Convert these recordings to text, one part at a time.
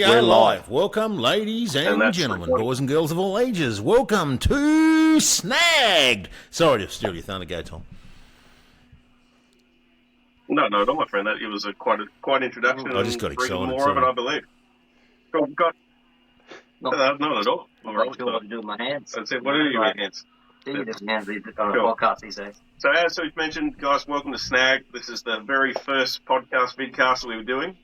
are We're live. Welcome, ladies and gentlemen, boys and girls of all ages. Welcome to Snagged. Sorry to steal your thunder, go Tom. No, not my friend. It was quite an introduction. I just got excited. More of it, I believe. Not at all. What do with my hands? I said, what do you do with your hands? Do you do with hands on a podcast these days? So as we've mentioned, guys, welcome to Snag. This is the very first vidcast that we were doing.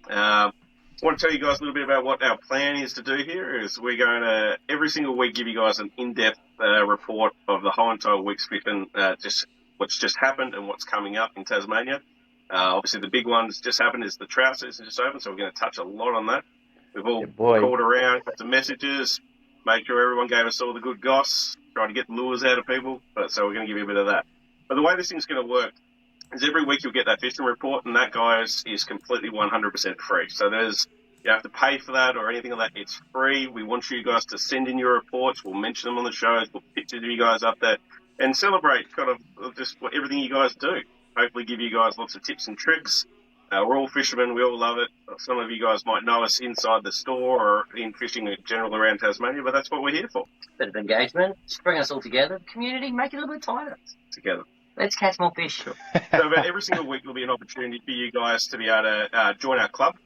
I want to tell you guys a little bit about what our plan is to do here. Is we're going to every single week give you guys an in-depth report of the whole entire week's fishing, just what's just happened and what's coming up in Tasmania. Obviously, the big one that's just happened is the trout season just opened, so we're going to touch a lot on that. We've all called around, got some messages, made sure everyone gave us all the good goss, tried to get lures out of people, so we're going to give you a bit of that. But the way this thing's going to work is every week you'll get that fishing report, and that, guys, is completely 100% free. So you don't have to pay for that or anything like that. It's free. We want you guys to send in your reports. We'll mention them on the shows. We'll picture you guys up there and celebrate kind of just everything you guys do. Hopefully give you guys lots of tips and tricks. We're all fishermen. We all love it. Some of you guys might know us inside the store or in fishing in general around Tasmania, but that's what we're here for. Bit of engagement. Just bring us all together. Community, make it a little bit tighter. Together. Let's catch more fish. So about every single week there'll be an opportunity for you guys to be able to join our club.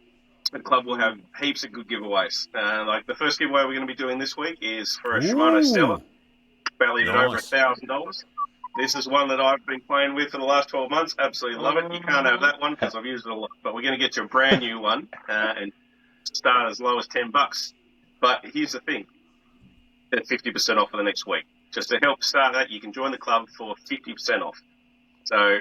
The club will have heaps of good giveaways. Like the first giveaway we're going to be doing this week is for a Shimano Stella, valued at over $1,000. This is one that I've been playing with for the last 12 months. Absolutely love it. You can't have that one because I've used it a lot. But we're going to get you a brand new one and start as low as $10. But here's the thing. They're 50% off for the next week. Just to help start that, you can join the club for 50% off. So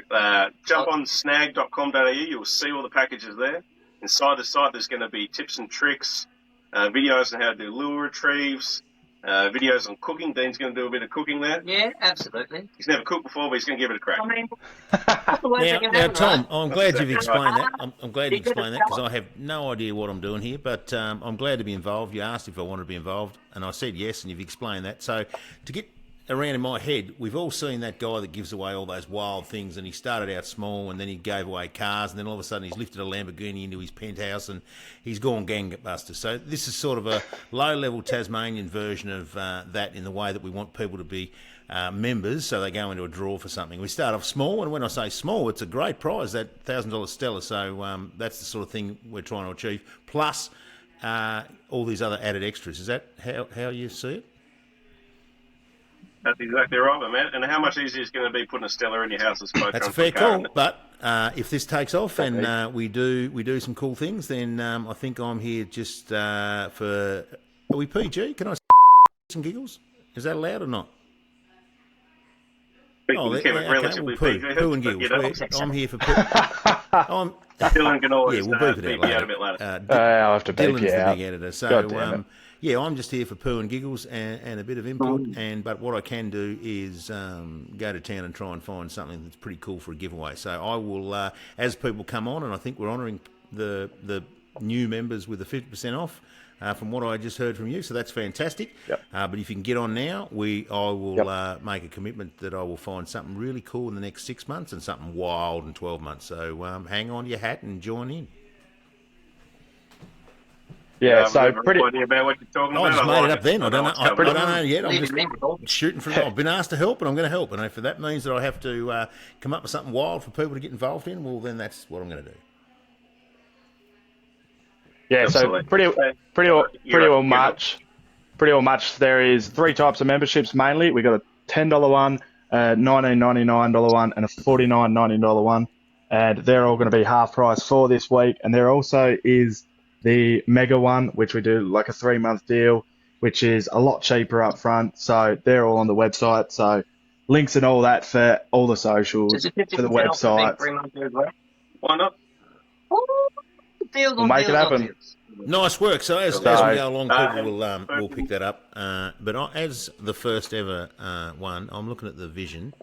jump on snag.com.au. You'll see all the packages there. Inside the site, there's going to be tips and tricks, videos on how to do lure retrieves, videos on cooking. Dean's going to do a bit of cooking there. Yeah, absolutely. He's never cooked before, but he's going to give it a crack. Now, Tom, I'm glad you've explained that. I'm glad you explained that because I have no idea what I'm doing here, but I'm glad to be involved. You asked if I wanted to be involved, and I said yes, and you've explained that. So to get around in my head, we've all seen that guy that gives away all those wild things, and he started out small, and then he gave away cars, and then all of a sudden he's lifted a Lamborghini into his penthouse, and he's gone gangbusters. So this is sort of a low-level Tasmanian version of that in the way that we want people to be members, so they go into a draw for something. We start off small, and when I say small, it's a great prize, that $1,000 Stella. So that's the sort of thing we're trying to achieve, plus all these other added extras. Is that how you see it? That's exactly right, man. And how much easier is it going to be putting a Stella in your house as opposed to That's a fair call, but if this takes off and we do some cool things, then I think I'm here just for... Are we PG? Can I say some giggles? Is that allowed or not? Relatively poo and giggles. I'm here for poo. Dylan can always we'll beep it out a bit later. I'll have to beep Dylan's you out. The big editor. So, I'm just here for poo and giggles and a bit of input. But what I can do is go to town and try and find something that's pretty cool for a giveaway. So I will, as people come on, and I think we're honouring the new members with the 50% off. From what I just heard from you, so that's fantastic. Yep. But if you can get on now, I will make a commitment that I will find something really cool in the next 6 months and something wild in 12 months. So hang on to your hat and join in. Yeah, so pretty. About what you're talking I just made it up then. I don't know. I don't know yet. I'm just shooting from. I've been asked to help, and I'm going to help. And if that means that I have to come up with something wild for people to get involved in, well, then that's what I'm going to do. Yeah, Absolutely. so pretty well much. There is 3 types of memberships mainly. We got a $10 one, a $19.99 one, and a $49.99 one, and they're all going to be half price for this week. And there also is the mega one, which we do like a 3-month deal, which is a lot cheaper up front. So they're all on the website. So links and all that for all the socials, for the website. Why not? We'll make it happen. Nice work. So as we go along, people will pick that up. But as the first ever one, I'm looking at the vision,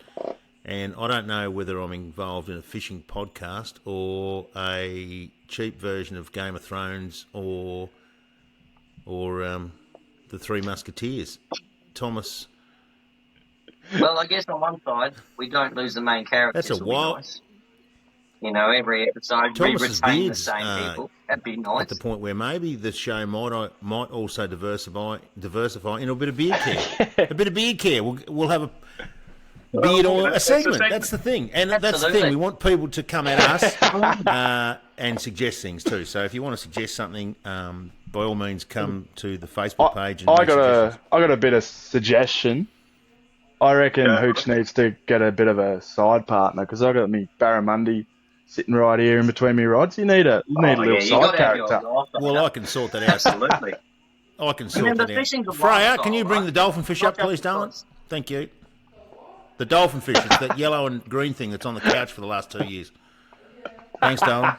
and I don't know whether I'm involved in a fishing podcast or a cheap version of Game of Thrones or the Three Musketeers. Thomas. Well, I guess on one side we don't lose the main character. That's a wild. Nice. You know, every episode we Thomas's retain the beard's, same people. That'd be nice. at the point where maybe the show might also diversify into a bit of beard care. A bit of beard care. We'll have a beard oil, a segment. That's the thing. And that's the thing. We want people to come at us and suggest things too. So if you want to suggest something, by all means, come to the Facebook page. And I got a bit of suggestion. I reckon Hooch needs to get a bit of a side partner because I got me Barramundi sitting right here in between me rods. You need a little side character. Well, I can sort that out. Absolutely. I can sort that out. Freya, can you bring the dolphin fish up, please, darling? Thank you. The dolphin fish. It's that yellow and green thing that's on the couch for the last 2 years. Thanks, darling.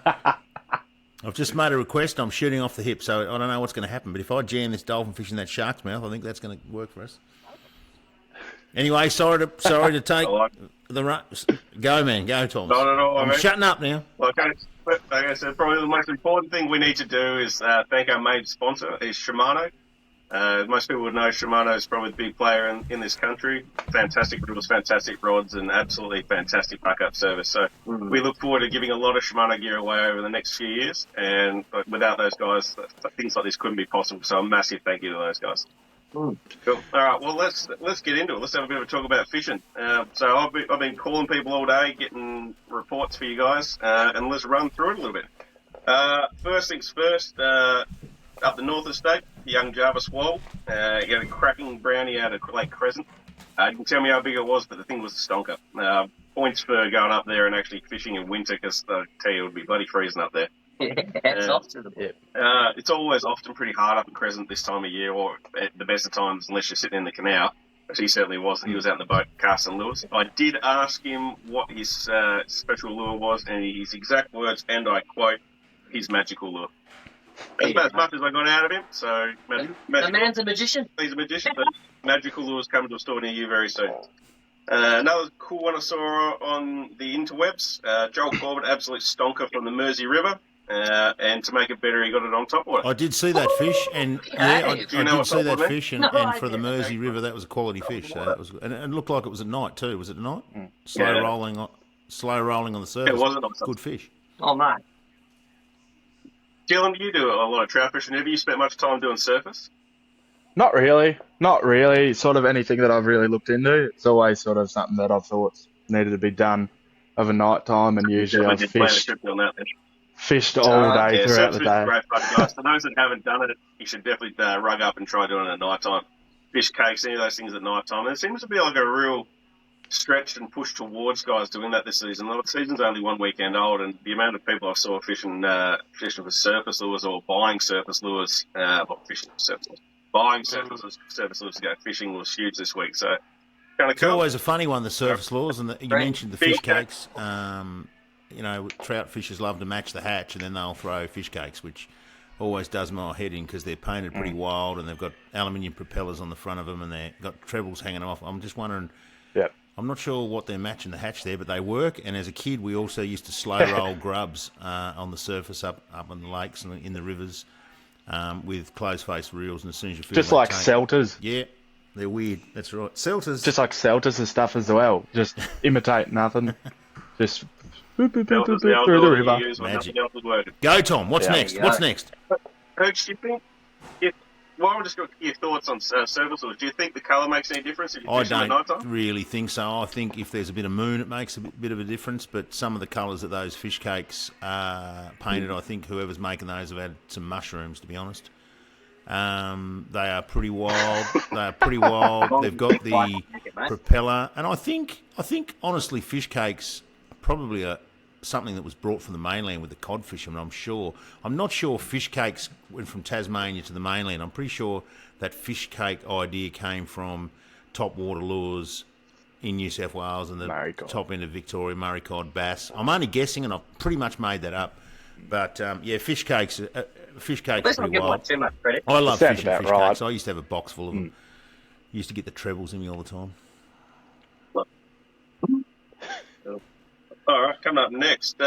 I've just made a request. I'm shooting off the hip, so I don't know what's going to happen. But if I jam this dolphin fish in that shark's mouth, I think that's going to work for us. Anyway, sorry to take the run. Go, man. Go, Tom. Not at all. I'm shutting up now. Like I said, probably the most important thing we need to do is thank our main sponsor, is Shimano. Most people would know Shimano is probably the big player in this country. Fantastic drills, fantastic rods, and absolutely fantastic backup service. So we look forward to giving a lot of Shimano gear away over the next few years. And without those guys, things like this couldn't be possible. So a massive thank you to those guys. Cool. All right. Well, let's get into it. Let's have a bit of a talk about fishing. So I've been calling people all day, getting reports for you guys, and let's run through it a little bit. First things first. Up the north of the state, the young Jarvis Wall. He had a cracking brownie out of Lake Crescent. You can tell me how big it was, but the thing was a stonker. Points for going up there and actually fishing in winter, because I tell you, it would be bloody freezing up there. Hats off to the boy. It's always often pretty hard up in Crescent this time of year, or at the best of times, unless you're sitting in the canal, which he certainly wasn't. He was out in the boat casting lures. I did ask him what his special lure was, and his exact words, and I quote, his magical lure. That's about as much as I got out of him. So, the man's a magician. He's a magician, but magical lures coming to a store near you very soon. Another cool one I saw on the interwebs, Joel Corbett, absolute stonker from the Mersey River. And to make it better, he got it on top water. I did see that fish, and I did see that fish, and for the Mersey River, that was a quality fish. So that was, and it looked like it was at night too. Was it at night? Slow rolling on the surface. It wasn't. Good fish. Oh, mate. Dylan, do you do a lot of trout fishing? Have you spent much time doing surface? Not really. Sort of anything that I've really looked into. It's always sort of something that I've thought needed to be done of a night time, and usually I've fished all day throughout the day. Great fun, guys. For those that haven't done it, you should definitely rug up and try doing it at night time. Fish cakes, any of those things at night time. And it seems to be like a real stretched and pushed towards guys doing that this season. The season's only 1 weekend old, and the amount of people I saw fishing for surface lures or buying surface lures, buying surface lures to go fishing was huge this week. So kind of cool. It's always a funny one, the surface lures, and you mentioned the fish cakes. Trout fishers love to match the hatch, and then they'll throw fish cakes, which always does my head in because they're painted pretty wild, and they've got aluminium propellers on the front of them, and they've got trebles hanging off. I'm just wondering. Yep. I'm not sure what they're matching the hatch there, but they work. And as a kid, we also used to slow roll grubs on the surface up on the lakes and in the rivers with closed-face reels. And as soon as you feel just like Celtas. Yeah, they're weird. That's right. Celtas. Just like Celtas and stuff as well. Just imitate nothing. Just through the river. Magic. Go, Tom. What's next? What's next? Coach, do you think well, I'll just get your thoughts on surface lures. Do you think the colour makes any difference if you fish at night time? Really think so. I think if there's a bit of moon, it makes a bit of a difference. But some of the colours that those fish cakes are painted, I think whoever's making those have had some mushrooms, to be honest. They are pretty wild. They've got the propeller, and I think honestly, fish cakes probably are something that was brought from the mainland with the cod fishermen, I'm not sure fish cakes went from Tasmania to the mainland. I'm pretty sure that fish cake idea came from top water lures in New South Wales and the top end of Victoria, Murray cod, bass. I'm only guessing, and I've pretty much made that up. But fish cakes are pretty wild. Too much credit. I love fishing fish cakes. I used to have a box full of them. Used to get the trebles in me all the time. All right, coming up next,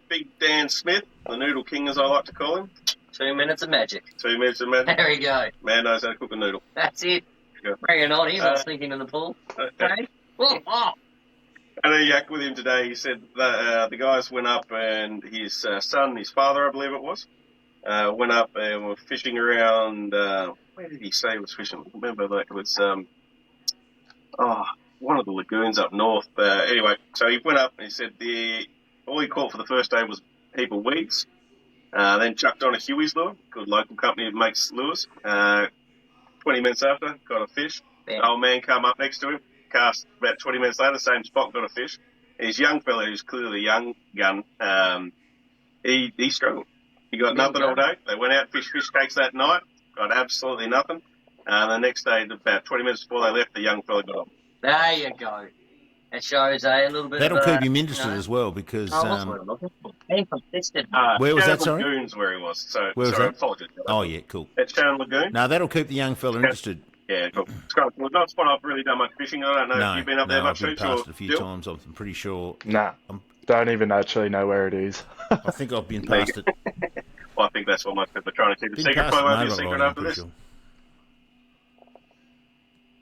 Big Dan Smith, the Noodle King as I like to call him. 2 minutes of magic. 2 minutes of magic. There we go. Man knows how to cook a noodle. That's it. Bring it on. He's not sneaking in the pool. Okay. had a yak with him today. He said that the guys went up and his son, his father, I believe it was, went up and were fishing around. Where did he say he was fishing? Remember that it was one of the lagoons up north. Anyway, so he went up and he said all he caught for the first day was a heap of weeds. Then chucked on a Huey's lure, good local company that makes lures. 20 minutes after, got a fish. Yeah. The old man come up next to him, cast about 20 minutes later, same spot, got a fish. And his young fella, who's clearly a young gun, he struggled. He got nothing all day. They went out, fish cakes that night, got absolutely nothing. The next day, about 20 minutes before they left, the young fella got on. There you go. It shows a little bit That'll of... keep him interested as well, because... what's what I'm looking for? Being consistent. Where was Shannon that, sorry? Lagoon's where he was. So, Where was sorry, that? apologies. Oh, yeah, cool. At Shannon Lagoon. No, that'll keep the young fella interested. Yeah, cool. It's kind of cool. Not a spot I've really done much fishing. I don't know if you've been up there much, I've been Shoots, past or it a few Dill? times. I'm pretty sure. Nah, don't even actually know where it is. I think I've been past it. Well, I think that's what most people are trying to keep a Been secret. past Probably it, won't be a no, secret I'm after pretty this. sure.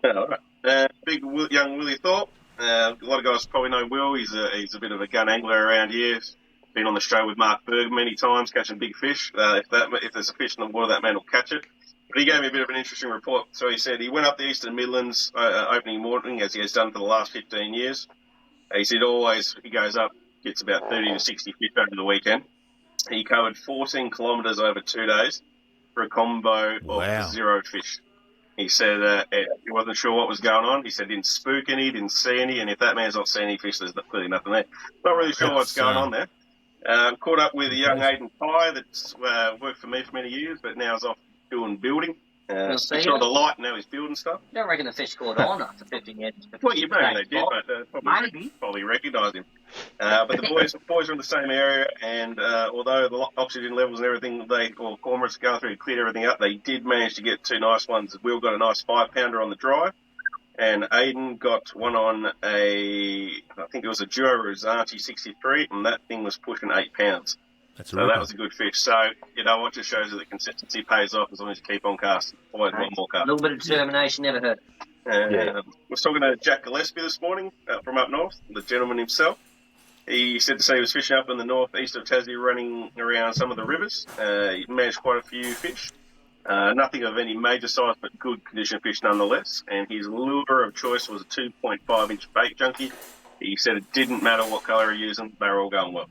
Yeah, all right. Big young Willie Thorpe. A lot of guys probably know Will. He's a bit of a gun angler around here. He's been on the show with Mark Berg many times, catching big fish. If there's a fish in the water, that man will catch it. But he gave me a bit of an interesting report. So he said he went up the Eastern Midlands opening morning, as he has done for the last 15 years. He said always he goes up, gets about 30 to 60 fish over the weekend. He covered 14 kilometres over 2 days for a combo of 0 fish. He said he wasn't sure what was going on. He said didn't spook any, didn't see any, and if that man's not seeing any fish, there's clearly nothing there. Not really sure what's going on there. Caught up with a young Aidan Pye that's worked for me for many years, but now is off doing building. Switched on the light, now he's building stuff. I don't reckon the fish caught on after 15 years. Well, you maybe they did, but probably recognise him. But the boys are in the same area, and although the oxygen levels and everything, cormorants going through and cleared everything up, they did manage to get 2 nice ones. Will got a nice 5-pounder on the dry, and Aidan got one on I think it was a Duo Rosati 63, and that thing was pushing 8 pounds. That was a good fish. So, what just shows you that consistency pays off as long as you keep on casting. Always want more casting. A little bit of determination never hurt. Was talking to Jack Gillespie this morning from up north, the gentleman himself. He said to say he was fishing up in the northeast of Tassie, running around some of the rivers. He managed quite a few fish. Nothing of any major size, but good condition fish nonetheless. And his lure of choice was a 2.5-inch bait junkie. He said it didn't matter what colour he used, they were all going well.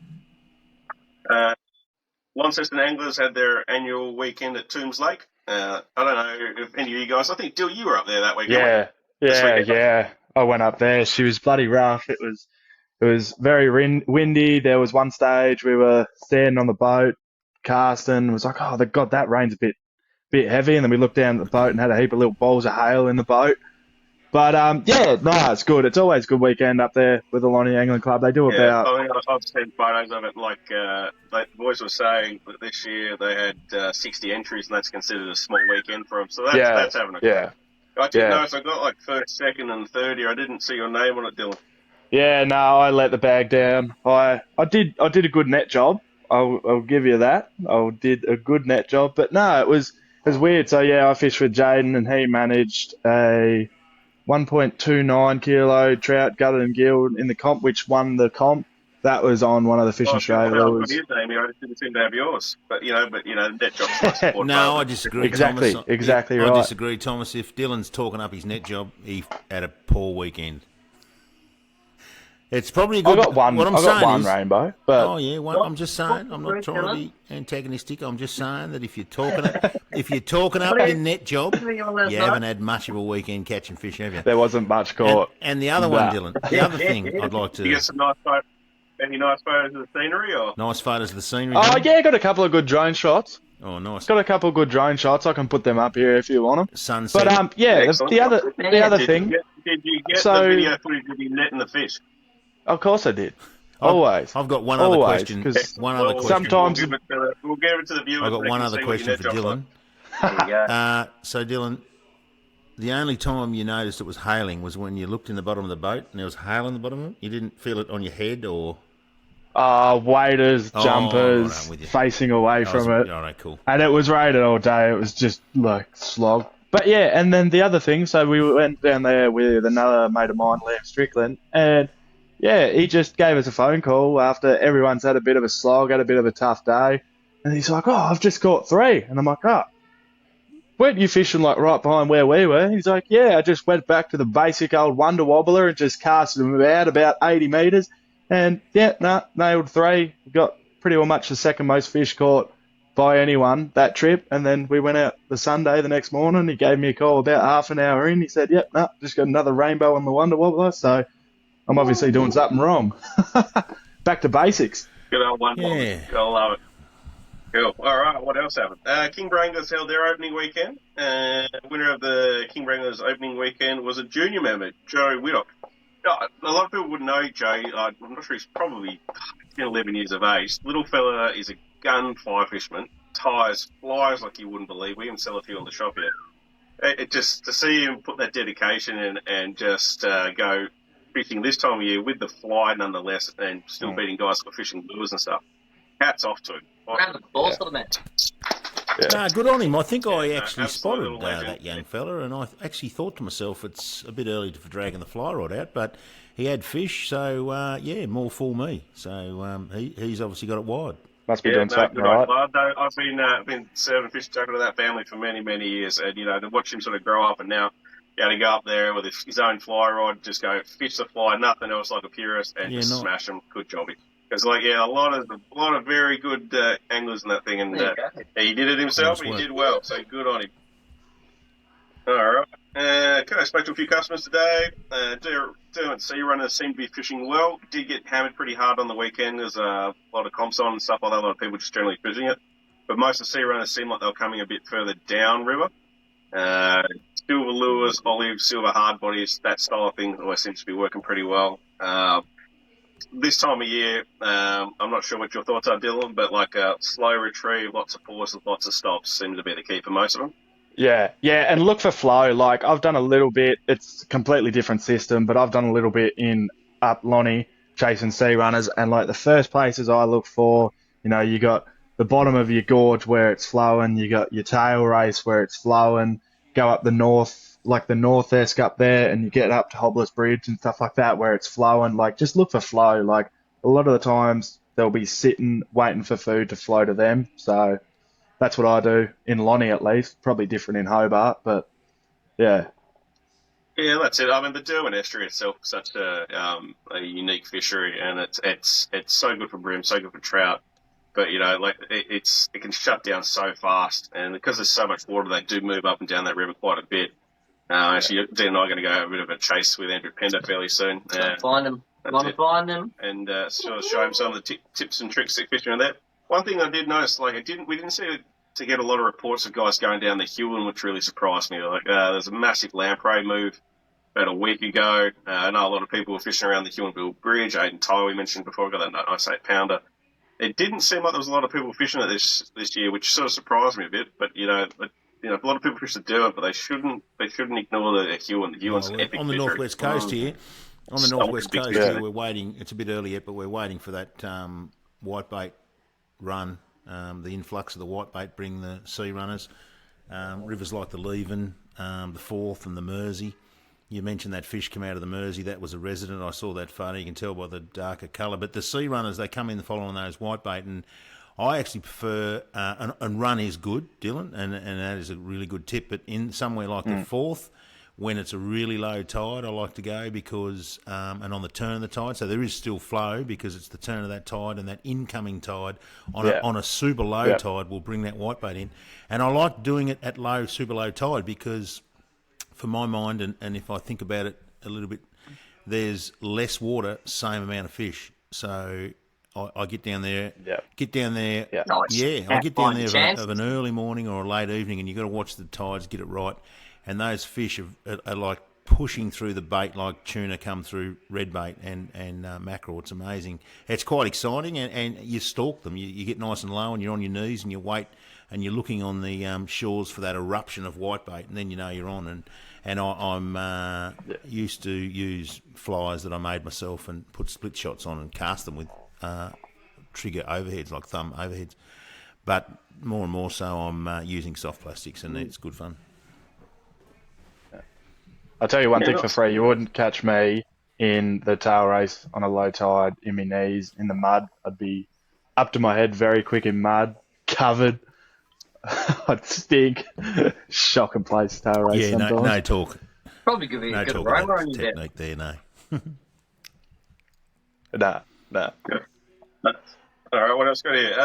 Launceston Anglers had their annual weekend at Tombs Lake. I don't know if any of you guys, I think, Dill, you were up there that weekend. Yeah. I went up there. She was bloody rough. It was very windy. There was one stage we were standing on the boat, casting. It was like, oh, God, that rain's a bit heavy. And then we looked down at the boat and had a heap of little balls of hail in the boat. But, it's good. It's always a good weekend up there with the Lonnie Angling Club. They do about... I've seen photos of it. The boys were saying that this year they had 60 entries, and that's considered a small weekend for them. So that's having a good. I did notice I got first, second, and third here. I didn't see your name on it, Dylan. Yeah, no, I let the bag down. I did a good net job. I'll give you that. I did a good net job. But no, it was weird. So, I fished with Jaden, and he managed a 1.29 kilo trout gutted and gilled in the comp, which won the comp. That was on one of the Fish Australia lures. His name here. I just didn't seem to have yours. But net job's not No, I disagree. Exactly, Thomas. exactly right. I disagree, Thomas. If Dylan's talking up his net job, he had a poor weekend. It's probably a good. I got one. What I'm I got saying one is, rainbow. But I'm just saying. I'm not trying to be antagonistic. I'm just saying that if you're talking up your net job, you haven't had much of a weekend catching fish, have you? There wasn't much caught. And the other one, Dylan. The other thing I'd like to. You get some nice photos. Any nice photos of the scenery, or nice photos of the scenery? Oh Dylan? yeah, got a couple of good drone shots. Oh, nice. Got a couple of good drone shots. I can put them up here if you want them. Sunset. But the other thing. Did you get the video footage of you netting the fish? Of course I did. Always. I've got one other question. One other question. Sometimes we'll give it to the viewers. I've got one other question for Dylan. So Dylan, the only time you noticed it was hailing was when you looked in the bottom of the boat and there was hail in the bottom of it. You didn't feel it on your head, or? Waders, jumpers, facing away from it. All right, cool. And it was raining all day. It was just like slog. But yeah, and then the other thing, so we went down there with another mate of mine, Liam Strickland, and Yeah, he just gave us a phone call after everyone's had a bit of a slog, had a bit of a tough day. And he's like, oh, I've just caught 3. And I'm like, oh, weren't you fishing like right behind where we were? He's like, yeah, I just went back to the basic old wonder wobbler and just casted them about 80 metres. And yeah, nailed 3. Got pretty well much the second most fish caught by anyone that trip. And then we went out the Sunday the next morning. He gave me a call about half an hour in. He said, yep, just got another rainbow on the wonder wobbler. So I'm obviously doing something wrong. Back to basics. Good old one. Yeah. I love it. Cool. All right, what else happened? King Wranglers held their opening weekend. Winner of the King Wranglers opening weekend was a junior member, Joe Whittock. A lot of people wouldn't know Joe. I'm not sure, he's probably 10, 11 years of age. Little fella is a gun fly fisherman. Ties flies like you wouldn't believe. We even sell a few on the shop here. It just to see him put that dedication in and just go fishing this time of year with the fly nonetheless, and still beating guys for fishing lures and stuff. Hats off to him. Round of applause for the man. Yeah. No, good on him. I think I actually absolute spotted little legend. that young fella, and I actually thought to myself, it's a bit early for dragging the fly rod out, but he had fish, so yeah, more fool me. So he's obviously got it wide. Must be doing something right. I've been serving fish tackle to that family for many, many years, and to watch him sort of grow up, and now to go up there with his own fly rod, just go fish the fly, nothing else like a purist, and just smash them. Good job. Because a lot of very good anglers in that thing, and he did it himself, and he did well. So good on him. All right. Okay, I spoke to a few customers today. Doing sea runners seem to be fishing well. Did get hammered pretty hard on the weekend. There's a lot of comps on and stuff like that. A lot of people just generally fishing it. But most of the sea runners seem like they were coming a bit further down river. Silver lures, olive, silver hard bodies, that style of thing always seems to be working pretty well. This time of year, I'm not sure what your thoughts are, Dylan, but like a slow retrieve, lots of pauses, lots of stops seem to be the key for most of them. Yeah, and look for flow. Like, I've done a little bit. It's a completely different system, but I've done a little bit in up Lonnie chasing sea runners, and like the first places I look for, you got the bottom of your gorge where it's flowing, you got your tail race where it's flowing, go up the north, like the north esk up there, and you get up to Hobler's Bridge and stuff like that where it's flowing. Like, just look for flow. Like, a lot of the times they'll be sitting waiting for food to flow to them. So that's what I do in Lonnie, at least. Probably different in Hobart, but yeah. Yeah, that's it. I mean, the Derwent Estuary itself is such a unique fishery, and it's so good for bream, so good for trout. But it can shut down so fast, and because there's so much water, they do move up and down that river quite a bit. Actually, Dean and I are going to go have a bit of a chase with Andrew Pender fairly soon. Find them. Find them. And sort of show him some of the tips and tricks that fishing on that. One thing I did notice, we didn't see to get a lot of reports of guys going down the Huon, which really surprised me. There's a massive lamprey move about a week ago. I know a lot of people were fishing around the Huonville Bridge. Aiden Ty, we mentioned before, we got that nice 8-pounder. It didn't seem like there was a lot of people fishing it this year, which sort of surprised me a bit. But a lot of people fish the Derwent, but they shouldn't ignore the Huon. The Huon's an epic on the fishery. northwest coast here. On the northwest coast here, we're waiting. It's a bit early yet, but we're waiting for that whitebait run. The influx of the whitebait bring the sea runners. Rivers like the Leven, the Forth, and the Mersey. You mentioned that fish come out of the Mersey. That was a resident. I saw that photo. You can tell by the darker colour. But the sea runners, they come in following those whitebait, and I actually prefer, and run is good, Dylan, and that is a really good tip. But in somewhere like the Forth, when it's a really low tide, I like to go because, and on the turn of the tide, so there is still flow because it's the turn of that tide, and that incoming tide on a super low tide will bring that whitebait in. And I like doing it at super low tide because, for my mind, and if I think about it a little bit, there's less water, same amount of fish. So I get down there, I get down there of an early morning or a late evening, and you've got to watch the tides, get it right. And those fish are like pushing through the bait like tuna come through red bait and mackerel. It's amazing. It's quite exciting, and you stalk them. You get nice and low, and you're on your knees, and you wait, and you're looking on the shores for that eruption of whitebait, and then you know you're on. And I'm used to use flies that I made myself and put split shots on and cast them with trigger overheads, like thumb overheads. But more and more so I'm using soft plastics, and it's good fun. I'll tell you one thing for free. You wouldn't catch me in the tail race on a low tide in my knees in the mud. I'd be up to my head very quick in mud, covered. I'd stink. Shocking place tail race Yeah, sometimes. no talk. Probably give you No a good talk aroma about on your technique there, no. Nah. Good. All right, what else got here?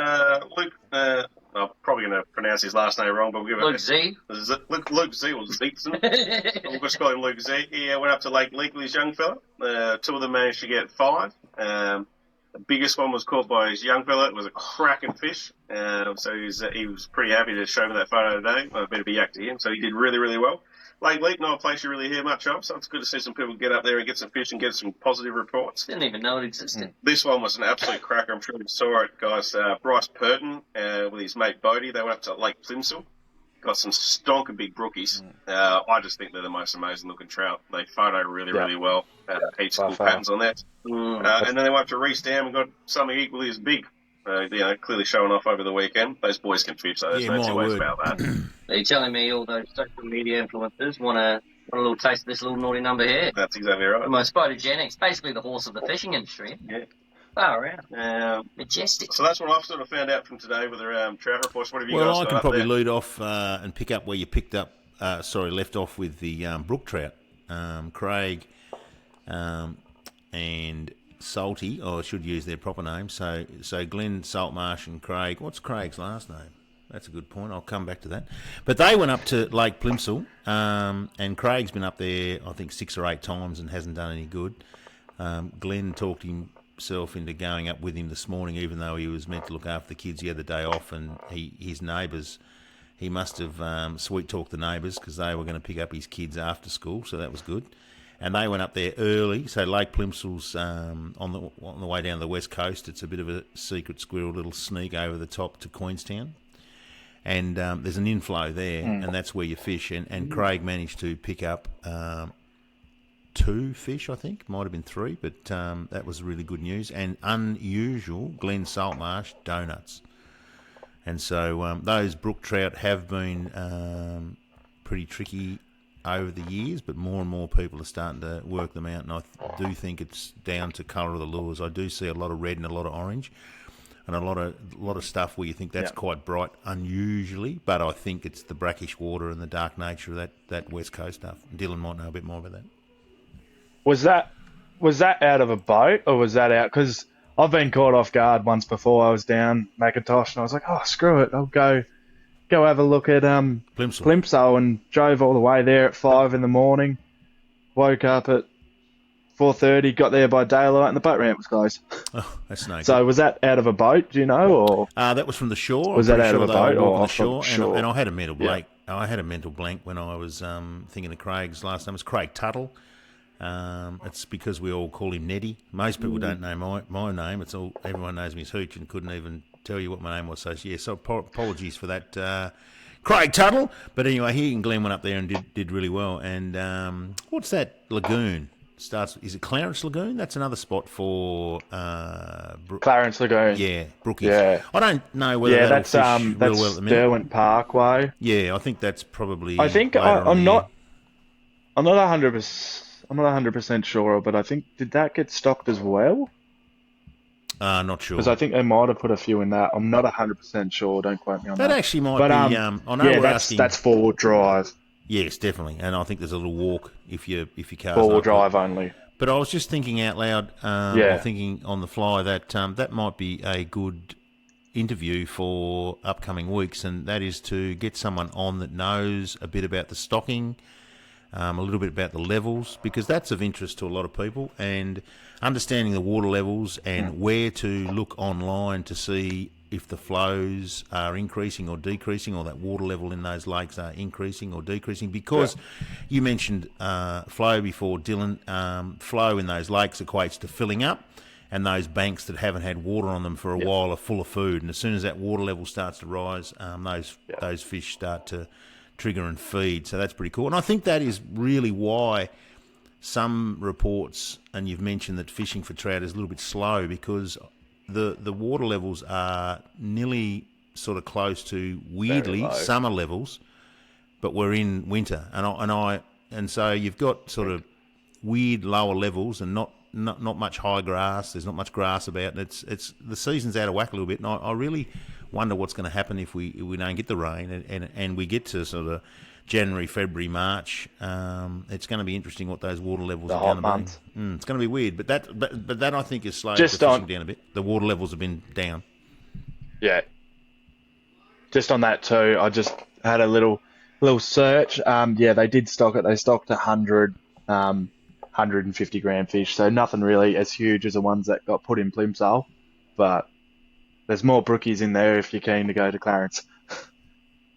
Luke, I'm probably going to pronounce his last name wrong, but we'll give it Luke Z. Luke Z or Zeetson. We'll just call him Luke Z. He went up to Lake Leak with his young fella. Two of them managed to get 5. The biggest one was caught by his young fella. It was a cracking fish. So he was pretty happy to show me that photo today. A bit of a yak to him. So he did really, really well. Lake Leak, not a place you really hear much of, so it's good to see some people get up there and get some fish and get some positive reports. Didn't even know it existed. This one was an absolute cracker. I'm sure you saw it, guys. Bryce Purton with his mate Bodie, they went up to Lake Plimsoll. Got some stonking big brookies. I just think they're the most amazing looking trout. They photo really well. Heaps of cool patterns on that. And then they went up to Reese Dam and got something equally as big. Clearly showing off over the weekend. Those boys can fish, so there's no two ways about that. Are you telling me all those social media influencers want a little taste of this little naughty number here? That's exactly right. The most photogenic, basically the horse of the fishing industry. Yeah. Far out. Majestic. So that's what I've sort of found out from today with the trout reports. What have you guys Well, I got can up probably there? lead off and pick up where you left off with the brook trout. Craig and Salty, or I should use their proper names. So Glenn Saltmarsh and Craig. What's Craig's last name? That's a good point. I'll come back to that. But they went up to Lake Plimsoll, and Craig's been up there, I think, 6 or 8 times and hasn't done any good. Glenn talked himself into going up with him this morning, even though he was meant to look after the kids. He had the day off, and his neighbours, he must have sweet-talked the neighbours because they were going to pick up his kids after school, so that was good. And they went up there early. So Lake Plimsoll's on the way down the west coast. It's a bit of a secret squirrel little sneak over the top to Queenstown. And there's an inflow there, and that's where you fish. And Craig managed to pick up 2 fish, I think. Might have been 3, but that was really good news. And unusual, Glen Saltmarsh donuts. And so those brook trout have been pretty tricky over the years, but more and more people are starting to work them out, and I do think it's down to colour of the lures. I do see a lot of red and a lot of orange, and a lot of stuff where you think that's quite bright unusually, but I think it's the brackish water and the dark nature of that west coast stuff. Dylan might know a bit more about that. Was that out of a boat, or was that out? Because I've been caught off guard once before. I was down Mackintosh, and I was like, oh, screw it, I'll go have a look at Plimsoll, and drove all the way there at 5 in the morning. Woke up at 4:30, got there by daylight, and the boat ramp was closed. Oh, that's no good. So was that out of a boat? Do you know, or that was from the shore? Was that out of a boat or off off the shore? And I had a mental blank. I had a mental blank when I was thinking of Craig's last name. It was Craig Tuttle. It's because we all call him Neddy. Most people don't know my name. It's all everyone knows me as Hooch and couldn't even tell you what my name was. So apologies for that, Craig Tuttle. But anyway, he and Glenn went up there and did really well. And what's that lagoon? Is it Clarence Lagoon? That's another spot for Clarence Lagoon. Yeah, Brookies. Yeah. I don't know whether that's fish real that's well at the minute. Derwent Parkway. Yeah, I think that's probably. I think I'm not 100%. I'm not 100% sure, but I think did that get stocked as well? Not sure. Because I think they might have put a few in that. I'm not 100% sure. Don't quote me on that. That actually might be. I know we're asking. That's 4-wheel drive. Yes, definitely, and I think there's a little walk if your car's 4-wheel not drive only. But I was just thinking out loud, or thinking on the fly that that might be a good interview for upcoming weeks, and that is to get someone on that knows a bit about the stocking, a little bit about the levels, because that's of interest to a lot of people, and understanding the water levels and where to look online to see if the flows are increasing or decreasing, or that water level in those lakes are increasing or decreasing. Because you mentioned flow before, Dylan. Flow in those lakes equates to filling up, and those banks that haven't had water on them for a while are full of food. And as soon as that water level starts to rise, those fish start to trigger and feed. So that's pretty cool. And I think that is really why some reports, and you've mentioned that fishing for trout is a little bit slow, because the water levels are nearly sort of close to, weirdly, summer levels, but we're in winter, and so you've got sort of weird lower levels and not much high grass. There's not much grass about. It's the season's out of whack a little bit, and I really wonder what's going to happen if we don't get the rain and we get to sort of January, February, March. It's going to be interesting what those water levels are going to be. It's going to be weird, but that I think is slowed the fishing down a bit. The water levels have been down. Yeah. Just on that too, I just had a little search. They did stock it. They stocked 100, 150 gram fish, so nothing really as huge as the ones that got put in Plimsoll, but there's more brookies in there if you're keen to go to Clarence.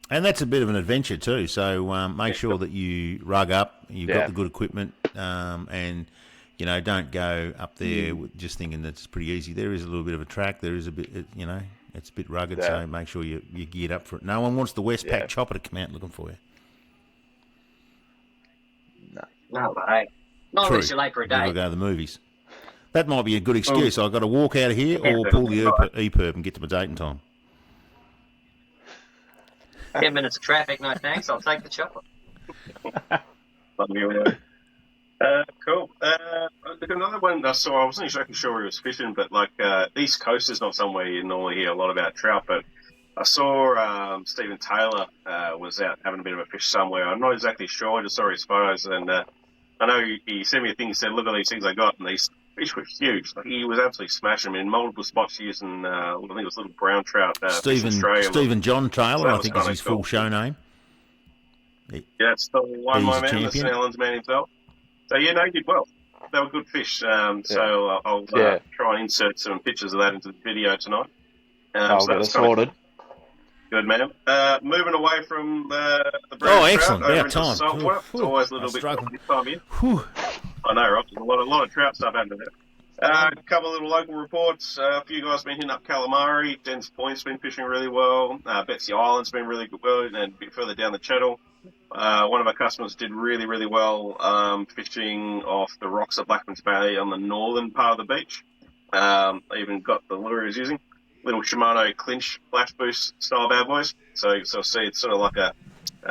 And that's a bit of an adventure too, so make sure that you rug up, you've got the good equipment, and don't go up there just thinking that it's pretty easy. There is a little bit of a track, there is a bit, it's a bit rugged, so make sure you're geared up for it. No one wants the Westpac chopper to come out looking for you. No, mate. Not unless you're late for a You've got day. to go to the movies. That might be a good excuse. I've got to walk out of here or pull the EPIRB and get to my date in time. 10 minutes of traffic, no thanks. I'll take the chopper. Cool. Another one I saw, I wasn't exactly sure where he was fishing, but East Coast is not somewhere you normally hear a lot about trout, but I saw Stephen Taylor was out having a bit of a fish somewhere. I'm not exactly sure. I just saw his photos, and I know he sent me a thing. He said, "Look at these things I got," and these fish were huge. He was absolutely smashing them in multiple spots using, I think it was little brown trout. Stephen John Taylor, I think is his full show name. Yeah, it's the one, my man, the St. Helens man himself. So yeah, no, he did well. They were good fish. So I'll try and insert some pictures of that into the video tonight. I'll get it sorted. Good, man. Moving away from the brown excellent. trout over About into time. saltwater. It's always a little bit struggling. this time of year. I know, right? There's a lot of trout stuff happening there. A couple of little local reports. A few guys have been hitting up calamari. Dens Point's been fishing really well. Betsy Island's been really good, and a bit further down the channel. One of our customers did really, really well fishing off the rocks at Blackman's Bay on the northern part of the beach. They even got the lure he was using. Little Shimano clinch flash boost style bad boys. So see, it's sort of like a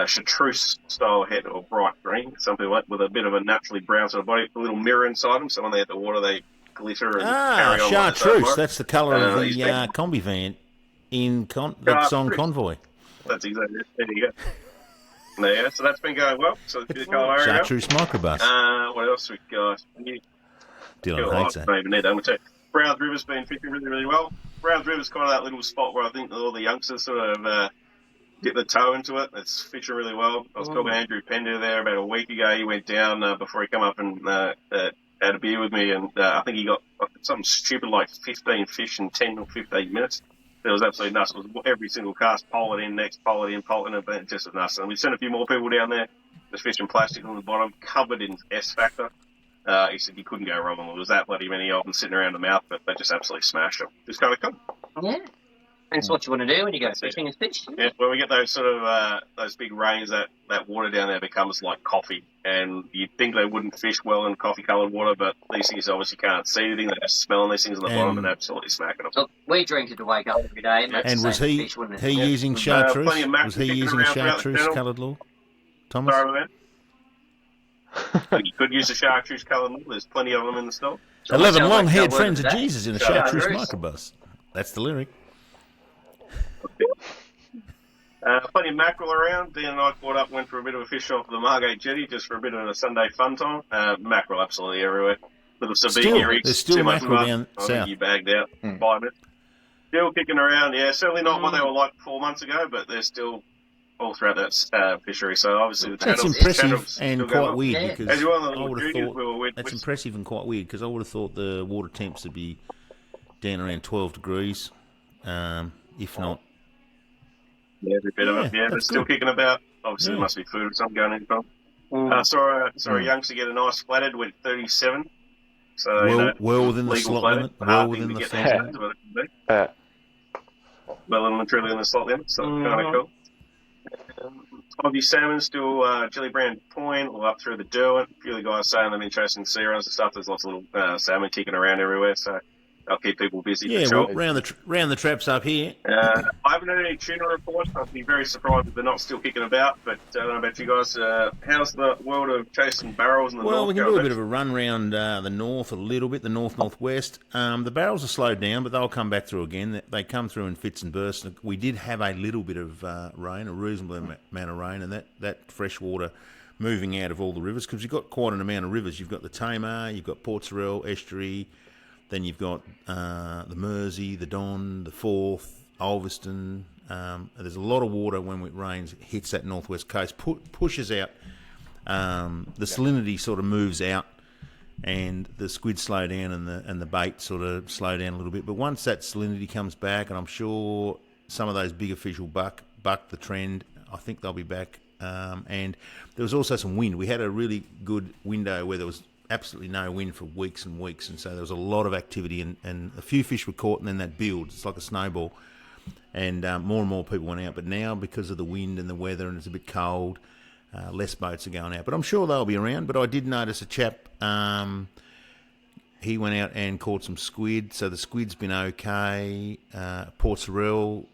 chartreuse style head or bright green, something like with a bit of a naturally brown sort of body, a little mirror inside them. So when they hit the water, they glitter and carry on. Chartreuse. That's the colour of the combi van that's on Convoy. That's exactly it. There you go. Yeah, so that's been going well. So the calamari. Chartreuse microbus. What else we got? Dylan hates that. I don't even need that. I'm going to tell you. Browns River's been fishing really, really well. Browns River's kind of that little spot where I think all the youngsters sort of get the toe into it. It's fishing really well. I was talking to Andrew Pender there about a week ago. He went down before he came up and had a beer with me, and I think he got something stupid like 15 fish in 10 or 15 minutes. It was absolutely nuts. It was every single cast, pole it in, next, pole it in, it just was nuts. And we sent a few more people down there, just fishing plastic on the bottom, covered in S Factor. He said you couldn't go wrong. There was that bloody many of them sitting around the mouth, but they just absolutely smashed them. It's kind of cool. Yeah. That's what you want to do when you go fishing is fish. Yeah, when we get those sort of those big rains, that water down there becomes like coffee. And you'd think they wouldn't fish well in coffee-coloured water, but these things obviously can't see anything. They're just smelling these things on the bottom and absolutely smacking them. Look, we drink it to wake up every day. And was he using chartreuse? Was he using a chartreuse-coloured lure, Thomas? Sorry, man. You could use a chartreuse coloured lure. There's plenty of them in the store. 11 long-haired friends of Jesus in a chartreuse microbus. That's the lyric. Plenty of mackerel around. Dan and I caught up, went for a bit of a fish off the Margate Jetty just for a bit of a Sunday fun time. Mackerel absolutely everywhere. Little Sabine rigs. There's still mackerel down I south. think you bagged out 5 minutes. Still kicking around, yeah. Certainly not what they were like 4 months ago, but they're still all throughout that fishery. So obviously the that's impressive and quite weird because I would have thought that's impressive and quite weird because I would have thought the water temps would be down around 12 degrees, if not. Yeah, every bit of it. Yeah, they're still kicking about. Obviously, there must be food or something going in from. Saw a youngster get a nice flathead with 37. So well within the slot limit. Well within the slot limit. Well and truly in the slot limit. So kind of cool. Aussie salmon still Jelly Brand Point or up through the Derwent. A few of the guys saying they've been chasing sea runs and stuff. There's lots of little salmon kicking around everywhere. So They'll keep people busy. Yeah, for sure. well, round the traps up here. I haven't had any tuna reports. I'd be very surprised if they're not still kicking about. But I don't know about you guys. How's the world of chasing barrels in the north? Well, we can do a bit of a run round the north a little bit, the northwest. The barrels are slowed down, but they'll come back through again. They come through in fits and bursts. We did have a little bit of rain, a reasonable amount of rain, and that fresh water moving out of all the rivers, because you've got quite an amount of rivers. You've got the Tamar, you've got Port Sorell, Estuary, then you've got the Mersey, the Don, the Forth, Ulverston. There's a lot of water when it rains, hits that northwest coast, pushes out. The salinity sort of moves out, and the squid slow down, and the bait sort of slow down a little bit. But once that salinity comes back, and I'm sure some of those bigger fish will buck the trend, I think they'll be back. And there was also some wind. We had a really good window where there was absolutely no wind for weeks and weeks, and so there was a lot of activity, and a few fish were caught, and then that builds. It's like a snowball, and more people went out. But now, because of the wind and the weather, and it's a bit cold, less boats are going out. But I'm sure they'll be around. But I did notice a chap, he went out and caught some squid, so the squid's been okay. Port Sorell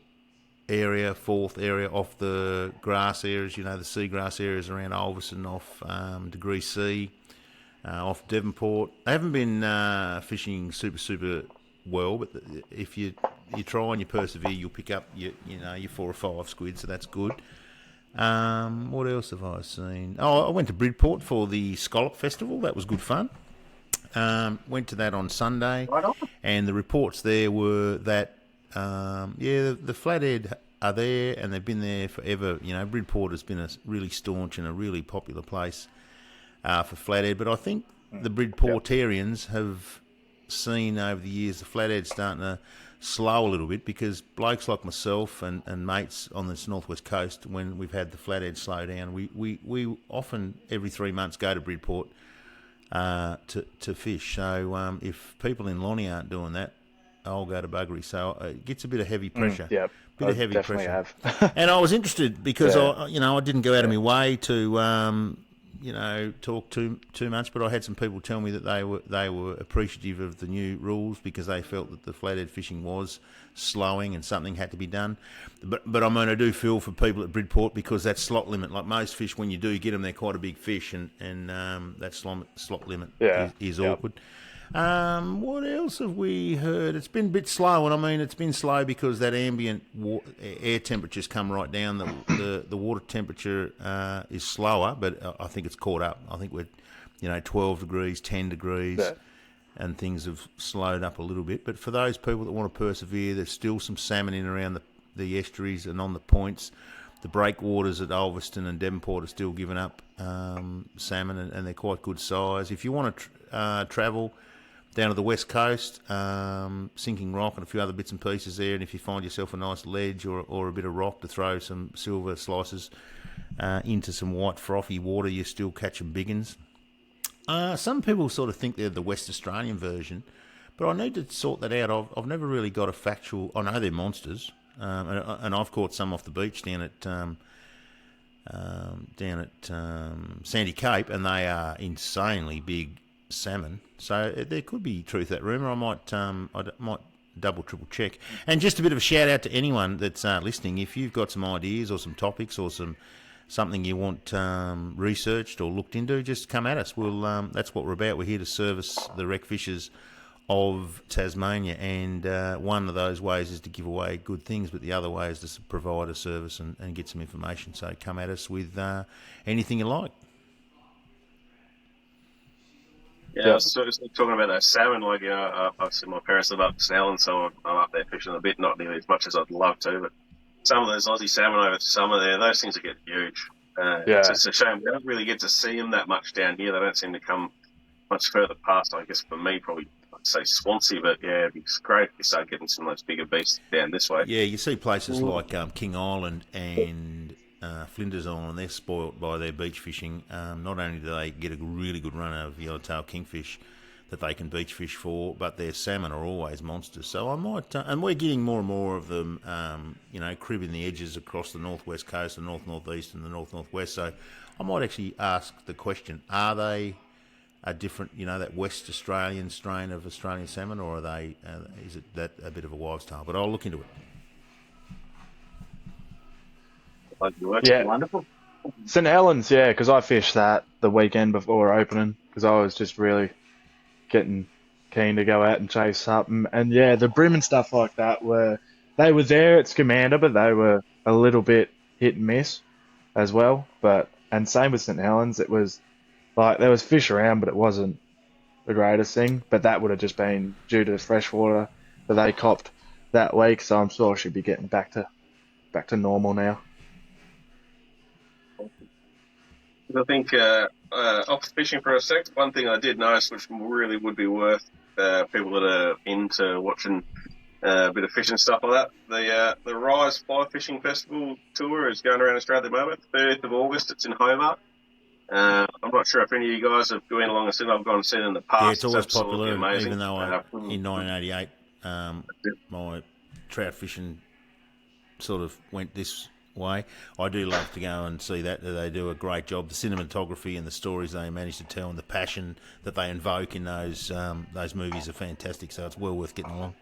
area, Forth area, off the grass areas, the seagrass areas around Ulverston, off Degree C, off Devonport. They haven't been fishing super well, but if you try and you persevere, you'll pick up your 4 or 5 squid, so that's good. What else have I seen? I went to Bridport for the Scallop Festival. That was good fun. Went to that on Sunday, and the reports there were that the flathead are there, and they've been there forever. Bridport has been a really staunch and a really popular place for flathead. But I think the Bridportarians have seen over the years the flathead starting to slow a little bit, because blokes like myself and mates on this northwest coast, when we've had the flathead slow down, we often every 3 months go to Bridport to fish. So if people in Lonnie aren't doing that, I'll go to Buggery. So it gets a bit of heavy pressure. Bit of heavy pressure. Have. And I was interested because I didn't go out of my way to talk too much, but I had some people tell me that they were appreciative of the new rules, because they felt that the flathead fishing was slowing and something had to be done. But I do feel for people at Bridport, because that slot limit, like most fish, when you do get them, they're quite a big fish, and that slot limit is awkward. What else have we heard? It's been a bit slow, and it's been slow because that ambient air temperature's come right down. The water temperature is slower, but I think it's caught up. I think we're 12 degrees, 10 degrees, and things have slowed up a little bit. But for those people that want to persevere, there's still some salmon in around the estuaries and on the points. The breakwaters at Ulverston and Devonport are still giving up salmon, and they're quite good size. If you want to travel down to the west coast, Sinking Rock and a few other bits and pieces there, and if you find yourself a nice ledge or a bit of rock to throw some silver slices into some white frothy water, you still catch some big uns. Some people sort of think they're the West Australian version, but I need to sort that out. I've never really got a factual... I know they're monsters, and I've caught some off the beach down at Sandy Cape, and they are insanely big salmon. So there could be truth to that rumour. I might double, triple check. And just a bit of a shout out to anyone that's listening. If you've got some ideas or some topics or something you want researched or looked into, just come at us. That's what we're about. We're here to service the wreck fishers of Tasmania, and one of those ways is to give away good things, but the other way is to provide a service and get some information. So come at us with anything you like. Yeah, I was sort of talking about that salmon. I've seen my parents live up in Snelling, so I'm up there fishing a bit, not nearly as much as I'd love to, but some of those Aussie salmon over the summer there, those things are getting huge. It's a shame. We don't really get to see them that much down here. They don't seem to come much further past, I guess, for me, probably, I'd say Swansea, but yeah, it's great if you start getting some of those bigger beasts down this way. Yeah, you see places like King Island and Flinders Island, they're spoilt by their beach fishing. Not only do they get a really good run of yellowtail kingfish that they can beach fish for, but their salmon are always monsters. So I might, and we're getting more and more of them, cribbing the edges across the northwest coast, the northeast, and the northwest. So I might actually ask the question: are they a different, that West Australian strain of Australian salmon, or are they? Is it that a bit of a wives' tale? But I'll look into it. Yeah, Wonderful. St Helens, yeah, because I fished that the weekend before opening because I was just really getting keen to go out and chase something. And yeah, the brim and stuff like that they were there at Scamander, but they were a little bit hit and miss as well. And same with St Helens, it was like there was fish around, but it wasn't the greatest thing. But that would have just been due to the freshwater that they copped that week. So I'm sure I should be getting back to normal now. I think off fishing for a sec, one thing I did notice, which really would be worth people that are into watching a bit of fishing stuff like that. The Rise Fly Fishing Festival tour is going around Australia at the moment. 30th of August, it's in Hobart. I'm not sure if any of you guys have gone along and seen. I've gone and seen it in the past. Yeah, it's always absolutely popular. amazing. Even though in 1988, my trout fishing sort of went this way. I do love to go and see that. They do a great job. The cinematography and the stories they manage to tell and the passion that they invoke in those movies are fantastic. So it's well worth getting along.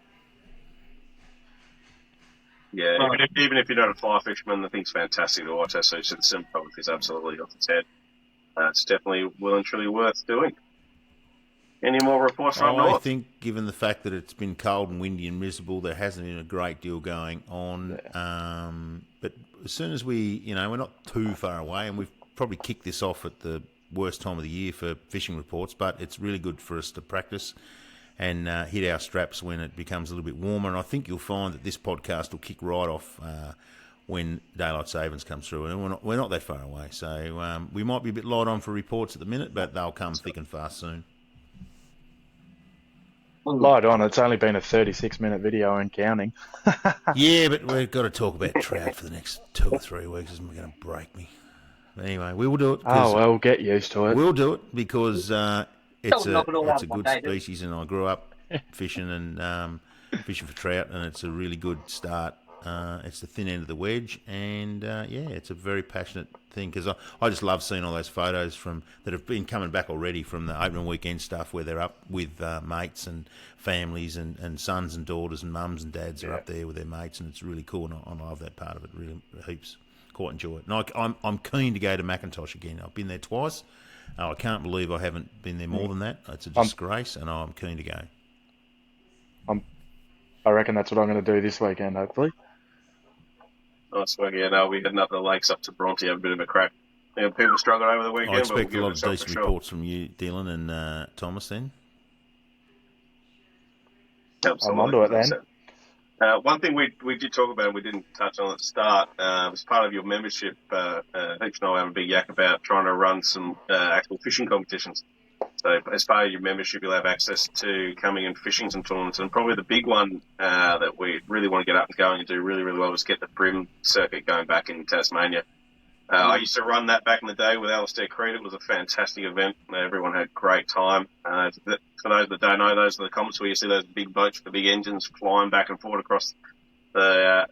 Yeah, even if you're not a fly fisherman, the thing's fantastic to watch. So the cinematography is absolutely off its head. It's definitely well and truly worth doing. Any more reports from north? I think, given the fact that it's been cold and windy and miserable, there hasn't been a great deal going on. But as soon as we're not too far away, and we've probably kicked this off at the worst time of the year for fishing reports, but it's really good for us to practice and hit our straps when it becomes a little bit warmer. And I think you'll find that this podcast will kick right off when daylight savings comes through, and we're not that far away. So we might be a bit light on for reports at the minute, but they'll come thick and fast soon. Light on, it's only been a 36-minute video and counting. Yeah, but we've got to talk about trout for the next 2 or 3 weeks. Isn't it going to break me? But anyway, we will do it. Oh, well, get used to it. We'll do it because it's a good day, species, and I grew up fishing and fishing for trout, and it's a really good start. It's the thin end of the wedge, and it's a very passionate thing because I just love seeing all those photos that have been coming back already from the opening weekend stuff where they're up with mates and families and sons and daughters and mums and dads are up there with their mates, and it's really cool, and I love that part of it really heaps. Quite enjoy it. And I'm keen to go to Macintosh again. I've been there twice. I can't believe I haven't been there more than that. It's a disgrace, and I'm keen to go. I reckon that's what I'm going to do this weekend, hopefully. Nice work. Yeah, no, we're heading up the lakes up to Bronte, have a bit of a crack. Yeah, people struggled over the weekend. I expect but a lot of decent reports from you, Dylan and Thomas, then. Absolutely. I'm onto it then. One thing we did talk about and we didn't touch on at the start, as part of your membership, Heaps and I have a big yak about trying to run some actual fishing competitions. So as part of your membership, you'll have access to coming and fishing some tournaments. And probably the big one that we really want to get up and going and do really, really well is get the Brim circuit going back in Tasmania. I used to run that back in the day with Alistair Creed. It was a fantastic event. Everyone had a great time. For those that don't know, those are the comments where you see those big boats with the big engines flying back and forth across the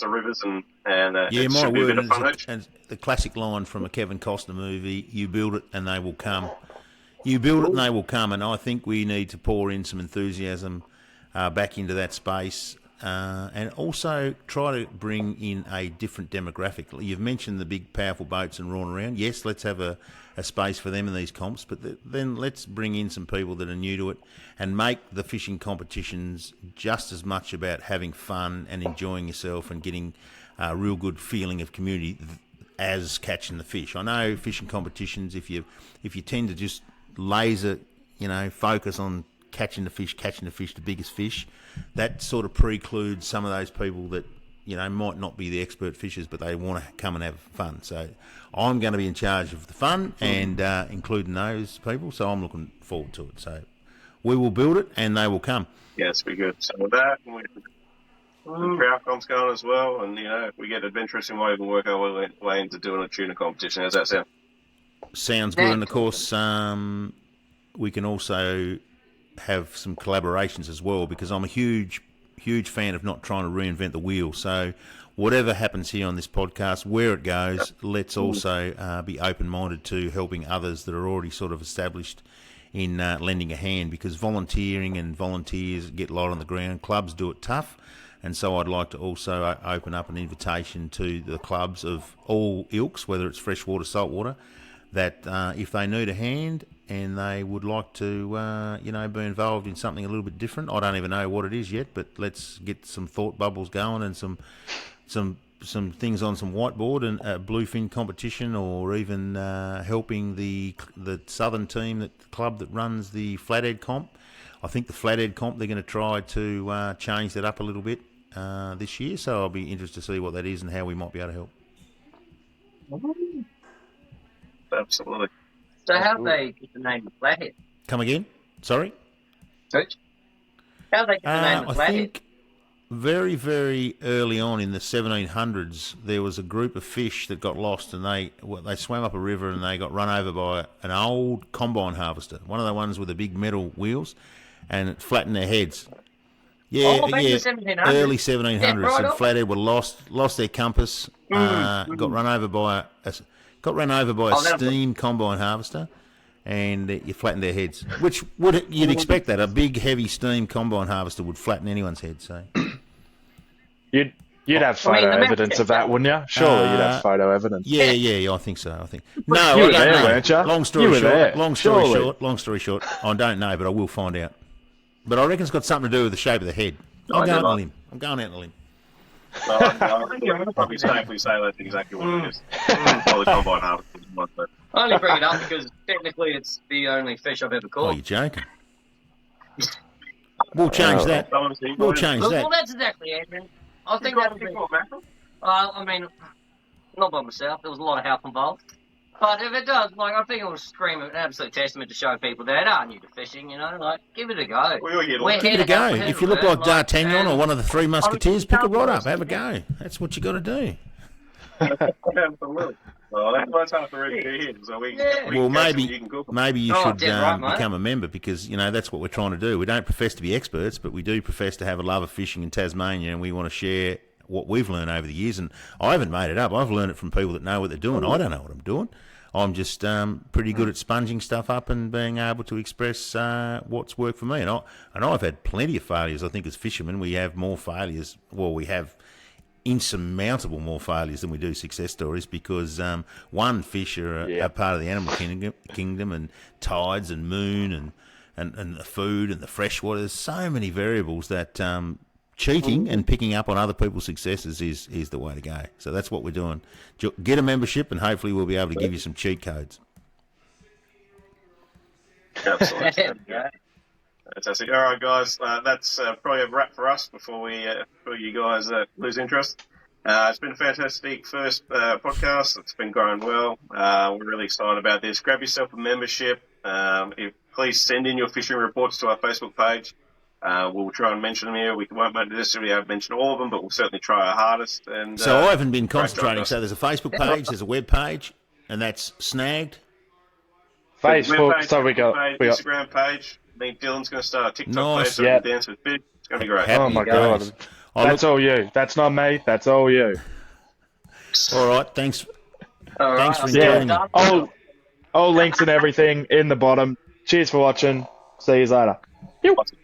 rivers. And it my should be a word, bit of fun. and the classic line from a Kevin Costner movie, you build it and they will come. You build it and they will come, and I think we need to pour in some enthusiasm back into that space and also try to bring in a different demographic. You've mentioned the big, powerful boats and roaring around. Yes, let's have a space for them in these comps, but then let's bring in some people that are new to it and make the fishing competitions just as much about having fun and enjoying yourself and getting a real good feeling of community as catching the fish. I know fishing competitions, if you tend to just laser, focus on catching the fish, the biggest fish, that sort of precludes some of those people that, might not be the expert fishers, but they want to come and have fun. So I'm going to be in charge of the fun and including those people, so I'm looking forward to it. So we will build it and they will come. Yeah, it's be good. So with that, and with the trout comps going as well, and, if we get adventurous, we might even work our way into doing a tuna competition. How's that sound? Sounds good, and of course we can also have some collaborations as well, because I'm a huge fan of not trying to reinvent the wheel. So whatever happens here on this podcast, where it goes, let's also be open-minded to helping others that are already sort of established in lending a hand, because volunteering and volunteers get light on the ground. Clubs do it tough. And so I'd like to also open up an invitation to the clubs of all ilks, whether it's freshwater, saltwater, that if they need a hand and they would like to, be involved in something a little bit different. I don't even know what it is yet, but let's get some thought bubbles going and some things on some whiteboard and a bluefin competition, or even helping the southern team, the club that runs the flathead comp. I think the flathead comp, they're going to try to change that up a little bit this year, so I'll be interested to see what that is and how we might be able to help. Absolutely. So how do they get the name of Flathead? Come again? Sorry? Coach? How do they get the name of I Flathead? think very, very early on in the 1700s, there was a group of fish that got lost, and they swam up a river and they got run over by an old combine harvester, one of the ones with the big metal wheels, and it flattened their heads. Yeah, back in the 1700s. Early 1700s. Yeah, right and on. flathead were lost their compass, got run over by a steam combine harvester, and you flattened their heads. Which you'd expect that a big, heavy steam combine harvester would flatten anyone's head. So You'd have photo evidence of that, wouldn't you? Surely you'd have photo evidence. Yeah, I think so. No, You I were don't there, know. weren't you? Long story You were short. there. Long story short, I don't know, but I will find out. But I reckon it's got something to do with the shape of the head. I'm going out on a limb. I'll probably safely say that's exactly what it is. Probably combine harvesters. I only bring it up because technically it's the only fish I've ever Oh, caught. you're joking. We'll change that. We'll change that. Well, that's exactly it, man. I think that would be... I mean, not by myself. There was a lot of help involved. But if it does, I think it will scream an absolute testament to show people that are new to fishing, give it a go. Give it a go. If you look like D'Artagnan or one of the Three Musketeers, pick it right up. Have a go. That's what you got to do. Absolutely. Well, that's half the reason here. So well, maybe you should become a member, because that's what we're trying to do. We don't profess to be experts, but we do profess to have a love of fishing in Tasmania, and we want to share what we've learned over the years. And I haven't made it up. I've learned it from people that know what they're doing. I don't know what I'm doing. I'm just pretty good at sponging stuff up and being able to express what's worked for me. And I've had plenty of failures. I think as fishermen, we have more failures. Well, we have insurmountable more failures than we do success stories, because one, fish are a part of the animal kingdom, and tides and moon and the food and the freshwater. There's so many variables that cheating and picking up on other people's successes is the way to go. So that's what we're doing. Get a membership, and hopefully we'll be able to give you some cheat codes. Absolutely. Fantastic. All right, guys, that's probably a wrap for us before you guys lose interest. It's been a fantastic first podcast. It's been growing well. We're really excited about this. Grab yourself a membership. Please send in your fishing reports to our Facebook page. We'll try and mention them here. We won't necessarily mention all of them, but we'll certainly try our hardest. And so I haven't been concentrating. So there's a Facebook page, there's a web page, and that's Snagged. Facebook. So we got Instagram page. I think Dylan's going to start a TikTok page so we can dance with Big. It's going to be great. Oh my God. That's all you. That's not me. That's all you. All right. Thanks. Thanks for joining me. All links and everything in the bottom. Cheers for watching. See you later. Awesome.